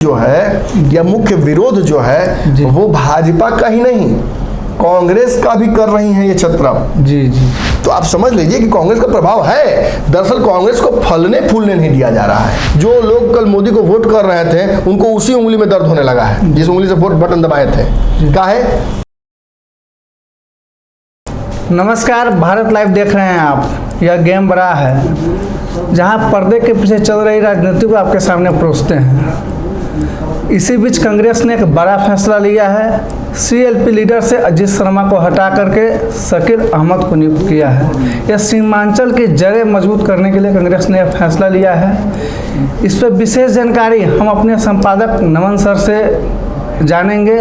जो है या मुख्य विरोध जो है वो भाजपा का ही नहीं, कांग्रेस का भी कर रही हैं ये छत्रप। जी जी। तो आप समझ लीजिए कि कांग्रेस का प्रभाव है। दरअसल कांग्रेस को फलने फूलने नहीं दिया जा रहा है। जो लोग कल मोदी को वोट कर रहे थे उनको उसी उंगली में दर्द होने लगा है जिस उंगली से वोट बटन दबाए थे। क्या है? नमस्कार, भारत लाइव देख रहे हैं आप। यह गेम बड़ा है जहां पर्दे के पीछे चल रही राजनीति को आपके सामने परोसते हैं। इसी बीच कांग्रेस ने एक बड़ा फैसला लिया है। सीएलपी लीडर से अजीत शर्मा को हटा करके शकील अहमद को नियुक्त किया है। यह सीमांचल की जड़ें मजबूत करने के लिए कांग्रेस ने यह फैसला लिया है। इस पर विशेष जानकारी हम अपने संपादक नमन सर से जानेंगे।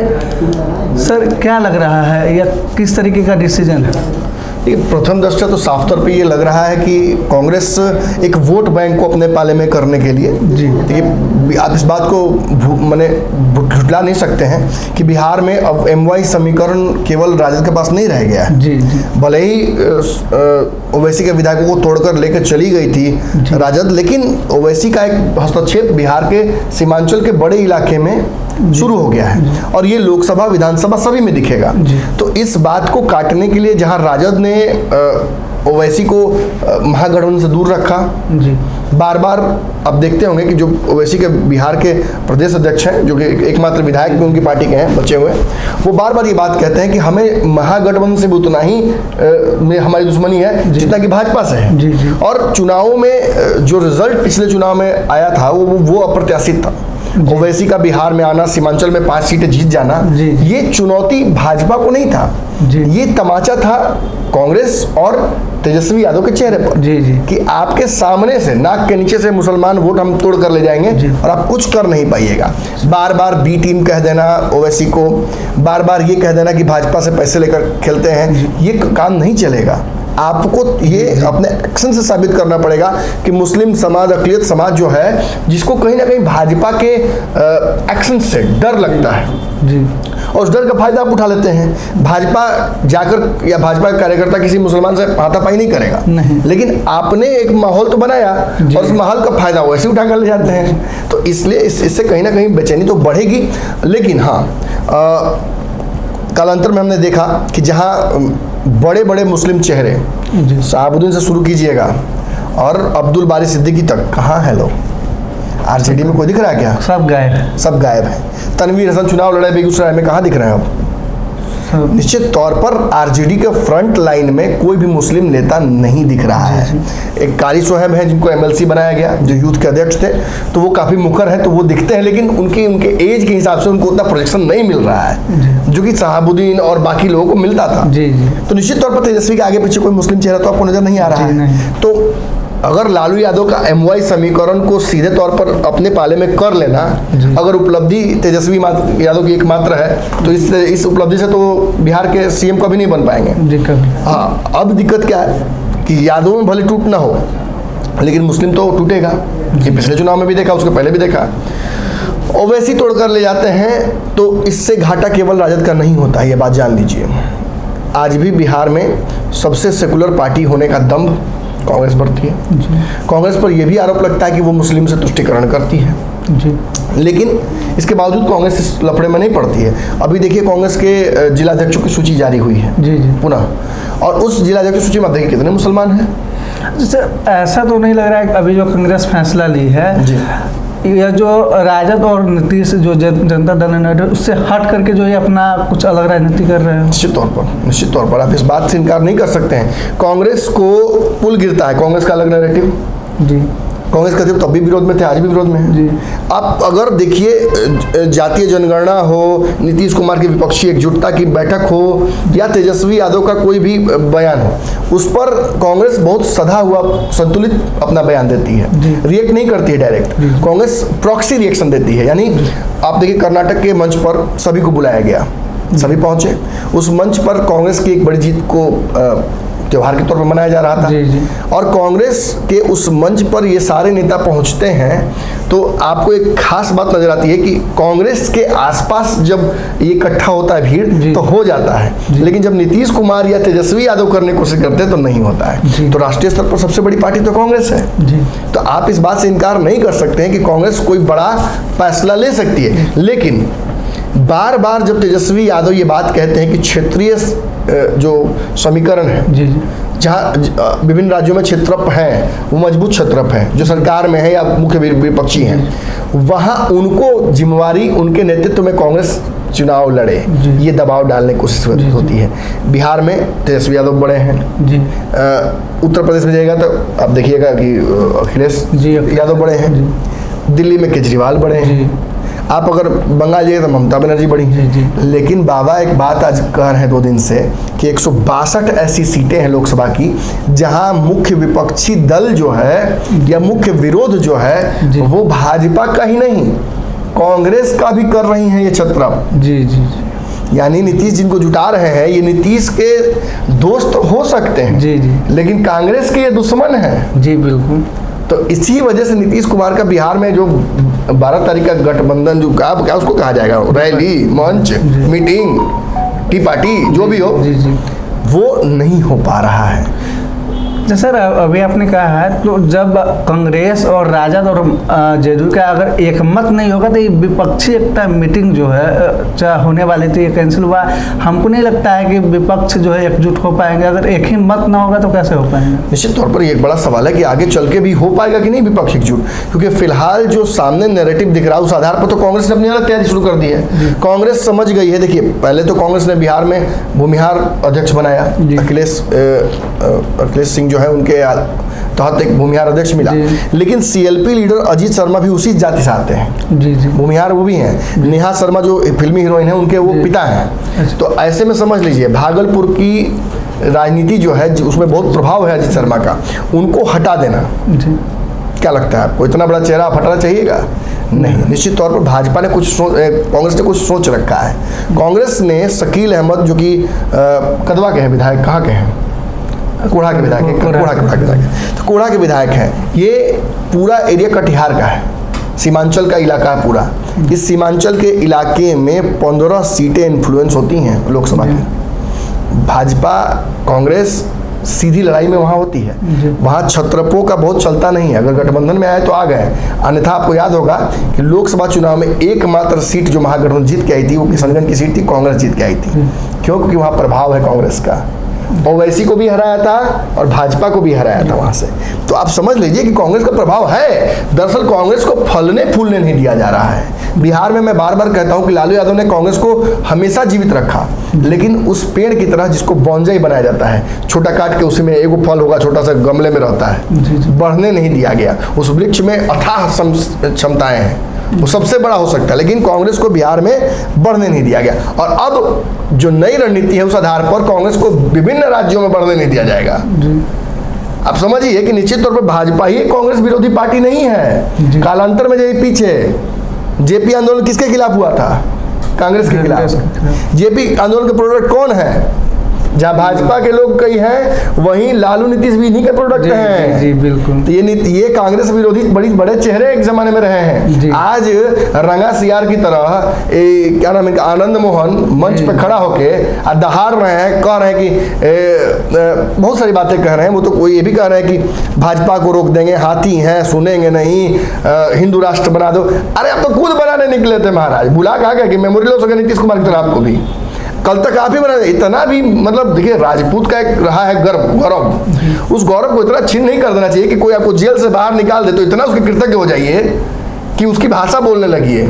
सर, क्या लग रहा है, यह किस तरीके का डिसीजन है? प्रथम दृष्टया तो साफ तौर पे ये लग रहा है कि कांग्रेस एक वोट बैंक को अपने पाले में करने के लिए, देखिए आप इस बात को माने झुटला नहीं सकते हैं कि बिहार में अब एमवाई समीकरण केवल राजद के पास नहीं रह गया है। जी जी। भले ही ओवैसी के विधायकों को तोड़कर लेकर चली गई थी राजद, लेकिन ओवैसी का एक हस्तक्षेप बिहार के सीमांचल के बड़े इलाके में शुरू हो गया है और ये लोकसभा विधानसभा सभी में दिखेगा। तो इस बात को काटने के लिए जहां राजद ने ओवैसी को महागठबंधन से दूर रखा, बार बार आप देखते होंगे कि जो ओवैसी के बिहार के प्रदेश अध्यक्ष हैं, जो कि एकमात्र विधायक भी उनकी पार्टी के हैं बचे हुए, वो बार बार ये बात कहते हैं कि हमें महागठबंधन से भी उतना ही में हमारी दुश्मनी है जितना कि भाजपा से है। और चुनावों में जो रिजल्ट पिछले चुनाव में आया था वो अप्रत्याशित था। ओवैसी का बिहार में आना, सीमांचल में 5 सीटें जीत जाना, ये चुनौती भाजपा को नहीं था, ये तमाचा था कांग्रेस और तेजस्वी यादव के चेहरे पर। कि आपके सामने से, नाक के नीचे से मुसलमान वोट हम तोड़ कर ले जाएंगे और आप कुछ कर नहीं पाइएगा। बार बार बी टीम कह देना ओवैसी को, बार बार ये कह देना कि भाजपा से पैसे लेकर खेलते हैं, ये काम नहीं चलेगा। आपको ये अपने एक्शन से साबित करना पड़ेगा कि मुस्लिम समाज, अक़लियत समाज जो है, जिसको कहीं ना कहीं भाजपा के एक्शन से डर लगता है और उस डर का फायदा आप उठा लेते हैं। भाजपा जाकर या भाजपा का कार्यकर्ता किसी मुसलमान से हाथापाई नहीं करेगा, लेकिन आपने एक माहौल तो बनाया और उस माहौल का फायदा वैसे उठा कर ले जाते हैं। तो इसलिए इससे कहीं ना कहीं बेचैनी तो बढ़ेगी। लेकिन हाँ, कालांतर में हमने देखा कि जहाँ बड़े बड़े मुस्लिम चेहरे, शहाबुद्दीन से शुरू कीजिएगा और अब्दुल बारी सिद्दीकी तक, कहाँ है लोग? आरजेडी में कोई दिख रहा है क्या? सब गायब है। सब गायब है। तनवीर हसन चुनाव लड़े बेगूसराय में, कहाँ दिख रहे हैं अब? निश्चित तौर पर आरजेडी के फ्रंट लाइन में कोई भी मुस्लिम नेता नहीं दिख रहा है। एक कारी सोहेब है जिनको एमएलसी बनाया गया, जो यूथ के अध्यक्ष थे, तो वो काफी मुखर है, तो वो दिखते हैं, लेकिन उनके एज के हिसाब से उनको उतना प्रोजेक्शन नहीं मिल रहा है जो कि शहाबुद्दीन और बाकी लोगों को मिलता था। तो निश्चित तौर पर तेजस्वी के आगे पीछे कोई मुस्लिम चेहरा तो आपको नजर नहीं आ रहा है। तो अगर लालू यादव का एमवाई समीकरण को सीधे तौर पर अपने पाले में कर लेना, अगर उपलब्धि तेजस्वी यादव की एकमात्र है, तो इस उपलब्धि से तो बिहार के सीएम कभी नहीं बन पाएंगे। हाँ, अब दिक्कत क्या है कि यादव में भले टूट ना हो, लेकिन मुस्लिम तो टूटेगा। ये पिछले चुनाव में भी देखा, उसके पहले भी देखा। ओवैसी तोड़कर ले जाते हैं तो इससे घाटा केवल राजद का नहीं होता है, ये बात जान लीजिए। आज भी बिहार में सबसे सेकुलर पार्टी होने का दम्भ कांग्रेस बढ़ती है। कांग्रेस पर यह भी आरोप लगता है कि वो मुस्लिम से तुष्टिकरण करती है, लेकिन इसके बावजूद कांग्रेस इस लफड़े में नहीं पड़ती है। अभी देखिए कांग्रेस के जिलाध्यक्षों की सूची जारी हुई है पुनः, और उस जिलाध्यक्ष सूची में देखिए कितने मुसलमान हैं। ऐसा तो नहीं लग रहा है कि अभी जो कांग्रेस फैसला ली है, यह जो राजद और नीतीश जो जनता दल यूनाइटेड, उससे हट करके जो ये अपना कुछ अलग राजनीति कर रहे हैं। निश्चित तौर पर आप इस बात से इनकार नहीं कर सकते हैं। कांग्रेस को पुल गिरता है, कांग्रेस का अलग नैरेटिव। कांग्रेस का तब भी विरोध में थे, आज भी विरोध में है। आप अगर देखिए, जातीय जनगणना हो, नीतीश कुमार की विपक्षी एकजुटता की बैठक हो, या तेजस्वी यादव का कोई भी बयान हो, उस पर कांग्रेस बहुत सधा हुआ संतुलित अपना बयान देती है, रिएक्ट नहीं करती है डायरेक्ट। कांग्रेस प्रॉक्सी रिएक्शन देती है। यानी आप देखिए, कर्नाटक के मंच पर सभी को बुलाया गया, सभी पहुंचे। उस मंच पर कांग्रेस की एक बड़ी जीत को त्योहार के तौर पर मनाया जा रहा था। जी, जी। और कांग्रेस के उस मंच पर ये सारे नेता पहुंचते हैं तो आपको एक खास बात नजर आती है कि कांग्रेस के आसपास जब ये इकट्ठा होता है भीड़ तो हो जाता है, लेकिन जब नीतीश कुमार या तेजस्वी यादव करने की कोशिश करते हैं तो नहीं होता है। तो राष्ट्रीय स्तर पर सबसे बड़ी पार्टी तो कांग्रेस है। तो आप इस बात से इनकार नहीं कर सकते हैं कि कांग्रेस कोई बड़ा फैसला ले सकती है। लेकिन बार बार जब तेजस्वी यादव ये बात कहते हैं कि क्षेत्रीय जो समीकरण है, जहाँ विभिन्न राज्यों में क्षेत्रप हैं, वो मजबूत क्षेत्रप हैं जो सरकार में है या मुख्य विपक्षी हैं, वहाँ उनको जिम्मेवारी उनके नेतृत्व में कांग्रेस चुनाव लड़े, ये दबाव डालने की कोशिश होती है। बिहार में तेजस्वी यादव बड़े हैं, उत्तर प्रदेश में जाएगा तो आप देखिएगा कि अखिलेश यादव बड़े हैं, दिल्ली में केजरीवाल बड़े हैं, आप अगर बंगाल जाइए तो ममता बनर्जी बड़ी हैं। लेकिन बाबा एक बात आज कह रहे हैं 2 दिन से कि 162 ऐसी सीटें हैं लोकसभा की जहां मुख्य विपक्षी दल जो है या मुख्य विरोध जो है वो भाजपा का ही नहीं कांग्रेस का भी कर रही हैं ये छत्रप। यानी नीतीश जिनको जुटा रहे हैं ये नीतीश के दोस्त हो सकते हैं, लेकिन कांग्रेस के ये दुश्मन हैं। जी बिल्कुल। तो इसी वजह से नीतीश कुमार का बिहार में जो 12 तारीख का गठबंधन जो क्या उसको कहा जाएगा, रैली, मंच, मीटिंग, टी पार्टी, जो भी हो, वो नहीं हो पा रहा है। सर अभी आपने कहा है तो जब कांग्रेस और राजद और जेडीयू का अगर एक मत नहीं होगा तो ये विपक्षी एकता मीटिंग जो है होने वाली थी ये कैंसिल हुआ। हमको नहीं लगता है कि विपक्ष जो है एकजुट हो पाएंगे। अगर एक ही मत ना होगा तो कैसे हो पाएंगे? निश्चित तौर पर ये एक बड़ा सवाल है कि आगे चल के भी हो पाएगा कि नहीं विपक्ष एकजुट, क्योंकि फिलहाल जो सामने नैरेटिव दिख रहा है उस आधार पर तो कांग्रेस ने अपनी अलग तैयारी शुरू कर दी है। कांग्रेस समझ गई है। देखिए पहले तो कांग्रेस ने बिहार में भूमिहार अध्यक्ष बनाया, अखिलेश सिंह है उनके तहत एक भूमिहार अध्यक्ष मिला, लेकिन सीएलपी लीडर अजीत शर्मा भी उसी जाति से आते हैं। भूमिहार वो भी हैं। नेहा शर्मा जो फिल्मी हीरोइन है उनके वो पिता हैं। तो ऐसे में समझ लीजिए भागलपुर की राजनीति जो है उसमें बहुत प्रभाव है अजीत शर्मा का, उनको हटा देना। क्या लगता है आपको इतना बड़ा चेहरा हटाना चाहिएगा? नहीं। निश्चित तौर पर भाजपा ने कांग्रेस ने कुछ सोच रखा है। कांग्रेस ने शकील अहमद जो कि कदवा के हैं विधायक, कहाँ के हैं, कोढ़ा के विधायक हैं, तो कोढ़ा के विधायक हैं। ये पूरा एरिया कटिहार का है, सीमांचल का इलाका है पूरा। इस सीमांचल के इलाके में 15 सीटें इन्फ्लुएंस होती हैं लोकसभा की। भाजपा कांग्रेस सीधी लड़ाई में वहाँ होती है, वहाँ छत्रपों का बहुत चलता नहीं है। अगर गठबंधन में आए तो आ गए, अन्यथा आपको याद होगा कि लोकसभा चुनाव में एकमात्र सीट जो महागठबंधन जीत के आई थी वो किशनगंज की सीट थी, कांग्रेस जीत के आई थी। क्यों? क्योंकि वहाँ प्रभाव है कांग्रेस का। ओवैसी को भी हराया था और भाजपा को भी हराया था वहां से। तो आप समझ लीजिए कि कांग्रेस का प्रभाव है। दरअसल कांग्रेस को फलने फूलने नहीं दिया जा रहा है। बिहार में मैं बार बार कहता हूं कि लालू यादव ने कांग्रेस को हमेशा जीवित रखा, लेकिन उस पेड़ की तरह जिसको बॉन्जाई बनाया जाता है, छोटा काट के उसी में एगो फल होगा, छोटा सा गमले में रहता है, बढ़ने नहीं दिया गया। उस वृक्ष में अथाह क्षमताएं हैं, वो सबसे बड़ा हो सकता है, लेकिन कांग्रेस को बिहार में बढ़ने नहीं दिया गया। और अब जो नई रणनीति है उस आधार पर कांग्रेस को विभिन्न राज्यों में बढ़ने नहीं दिया जाएगा। आप समझिए कि निश्चित तौर पर भाजपा ही कांग्रेस विरोधी पार्टी नहीं है। कालांतर में जाइए पीछे, जेपी आंदोलन किसके खिलाफ हुआ था? कांग्रेस के खिलाफ। जेपी आंदोलन के प्रोडक्ट कौन है? जहाँ भाजपा के लोग कई हैं वहीं लालू नीतीश भी इन्हीं के प्रोडक्ट हैं। जी बिल्कुल। तो ये कांग्रेस विरोधी बड़े चेहरे एक जमाने में रहे हैं। आज रंगा सियार की तरह क्या नाम है, आनंद मोहन मंच पे खड़ा होके दहाड़ रहे हैं, कह रहे हैं कि बहुत सारी बातें कह रहे हैं। वो तो कोई ये भी कह रहे हैं कि भाजपा को रोक देंगे, हाथी हैं सुनेंगे नहीं, हिंदू राष्ट्र बना दो। अरे अब तो खुद बनाने निकले थे महाराज, बुला कहा गया कि मेमोरियल हो सके नीतीश कुमार की तरह आपको भी। कल तक आप ही बना, इतना भी मतलब देखिए राजपूत का एक रहा है गौरव, उस गौरव को इतना छीन नहीं कर देना चाहिए कि कोई आपको जेल से बाहर निकाल दे तो इतना उसके कृतज्ञ हो जाइए कि उसकी भाषा बोलने लगिए।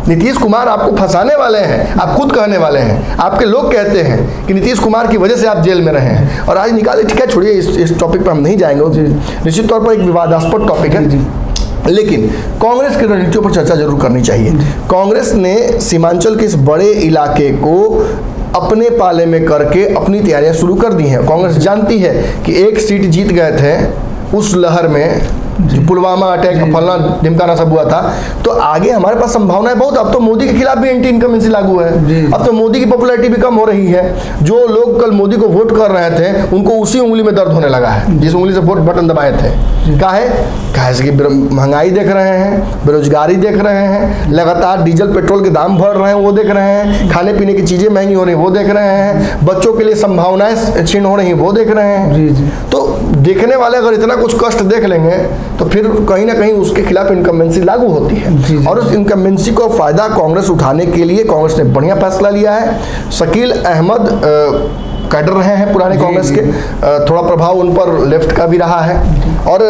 नीतीश कुमार आपको फंसाने वाले हैं, आप खुद कहने वाले हैं। आपके लोग कहते हैं कि नीतीश कुमार की वजह से आप जेल में रहे हैं और आज निकाले। ठीक है, छोड़िए इस टॉपिक पर हम नहीं जाएंगे, निश्चित तौर पर एक विवादास्पद टॉपिक है, लेकिन कांग्रेस की रणनीतियों पर चर्चा जरूर करनी चाहिए। कांग्रेस ने सीमांचल के इस बड़े इलाके को अपने पाले में करके अपनी तैयारियां शुरू कर दी हैं। कांग्रेस जानती है कि एक सीट जीत गए थे, उस लहर में जो पुलवामा अटैक फलना ढिमकाना सब हुआ था, तो आगे हमारे पास संभावनाएं बहुत। अब तो मोदी के खिलाफ भी एंटी इनकमेंसी लागू है, अब तो मोदी की पॉपुलैरिटी भी कम हो रही है। जो लोग कल मोदी को वोट कर रहे थे उनको उसी उंगली में दर्द होने लगा है जिस उंगली से वोट बटन दबाए थे। काहे से कि महंगाई देख रहे हैं, बेरोजगारी देख रहे हैं, लगातार डीजल पेट्रोल के दाम बढ़ रहे हैं वो देख रहे हैं, खाने पीने की चीजें महंगी हो रही वो देख रहे हैं, बच्चों के लिए संभावनाएं क्षीण हो रही हैं वो देख रहे हैं। तो देखने वाले अगर इतना कुछ कष्ट देख लेंगे तो फिर कहीं ना कहीं उसके खिलाफ इनकम्बेंसी लागू होती है। और उस इनकम्बेंसी को फायदा कांग्रेस उठाने के लिए कांग्रेस ने बढ़िया फैसला लिया है। शकील अहमद कैडर रहे हैं पुराने कांग्रेस के, थोड़ा प्रभाव उन पर लेफ्ट का भी रहा है और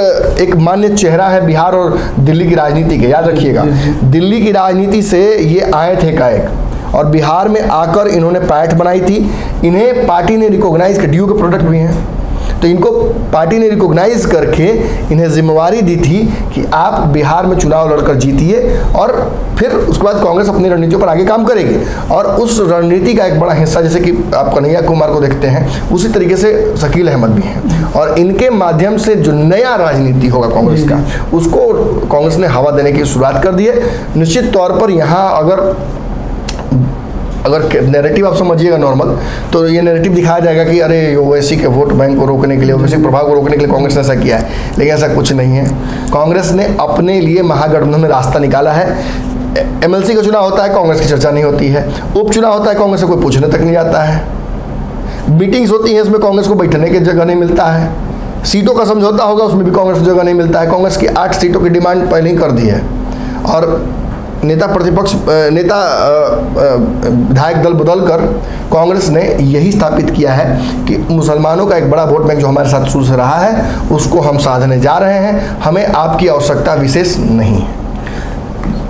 एक मान्य चेहरा है बिहार और दिल्ली की राजनीति के। याद रखिएगा, दिल्ली की राजनीति से ये आए थे एकाएक और बिहार में आकर इन्होंने पैठ बनाई थी। इन्हें पार्टी ने रिकॉग्नाइज किया, डीयू के प्रोडक्ट भी हैं, तो इनको पार्टी ने रिकॉग्नाइज करके इन्हें जिम्मेवारी दी थी कि आप बिहार में चुनाव लड़कर जीतिए और फिर उसके बाद कांग्रेस अपनी रणनीतियों पर आगे काम करेगी। और उस रणनीति का एक बड़ा हिस्सा जैसे कि आप कन्हैया कुमार को देखते हैं, उसी तरीके से शकील अहमद भी हैं और इनके माध्यम से जो नया राजनीति होगा कांग्रेस का, उसको कांग्रेस ने हवा देने की शुरुआत कर दी है। निश्चित तौर पर यहाँ अगर नैरेटिव आप समझिएगा नॉर्मल, तो ये नैरेटिव दिखाया जाएगा कि अरे ओवैसी के वोट बैंक को रोकने के लिए, ओवैसी प्रभाव को रोकने के लिए कांग्रेस ने ऐसा किया है, लेकिन ऐसा कुछ नहीं है। कांग्रेस ने अपने लिए महागठबंधन में रास्ता निकाला है। एमएलसी का चुनाव होता है, कांग्रेस की चर्चा नहीं होती है। उपचुनाव होता है, कांग्रेस से कोई पूछने तक नहीं आता है। मीटिंग्स होती हैं, इसमें कांग्रेस को बैठने की जगह नहीं मिलता है। सीटों का समझौता होगा, उसमें भी कांग्रेस को जगह नहीं मिलता है। कांग्रेस की 8 सीटों की डिमांड पहले ही कर दी है और नेता विधायक दल बदलकर कांग्रेस ने यही स्थापित किया है कि मुसलमानों का एक बड़ा वोट बैंक जो हमारे साथ शुरू से रहा है उसको हम साधने जा रहे हैं, हमें आपकी आवश्यकता विशेष नहीं है।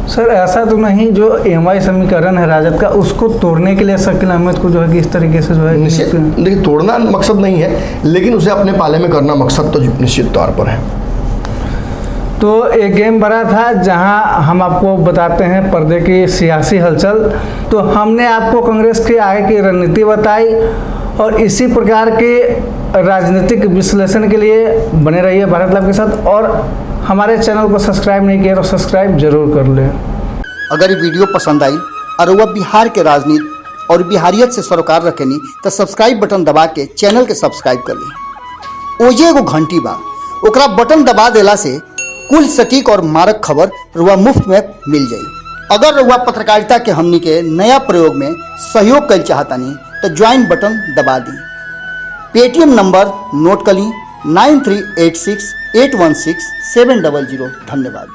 सर ऐसा तो नहीं जो एमआई समीकरण है राजद का, उसको तोड़ने के लिए शकील अहमद को जो है कि इस तरीके से जो है निश्चित, देखिए तोड़ना मकसद नहीं है, लेकिन उसे अपने पाले में करना मकसद तो निश्चित तौर पर है। तो एक गेम बना था जहां हम आपको बताते हैं पर्दे की सियासी हलचल। तो हमने आपको कांग्रेस के आगे की रणनीति बताई और इसी प्रकार के राजनीतिक विश्लेषण के लिए बने रहिए भारत लाइव के साथ और हमारे चैनल को सब्सक्राइब नहीं किया तो सब्सक्राइब जरूर कर लें। अगर ये वीडियो पसंद आई और वह बिहार के राजनीति और बिहारियत से सरोकार रखेनी तो सब्सक्राइब बटन दबा के चैनल के सब्सक्राइब कर ली। ओजे एगो घंटी बा, ओकरा बटन दबा देला से कुल सटीक और मारक खबर रुआ मुफ्त में मिल जाई। अगर रुआ पत्रकारिता के हमनी के नया प्रयोग में सहयोग कर चाहतानी तो ज्वाइन बटन दबा दी। पेटीएम नंबर नोट कर ली 9386816700। धन्यवाद।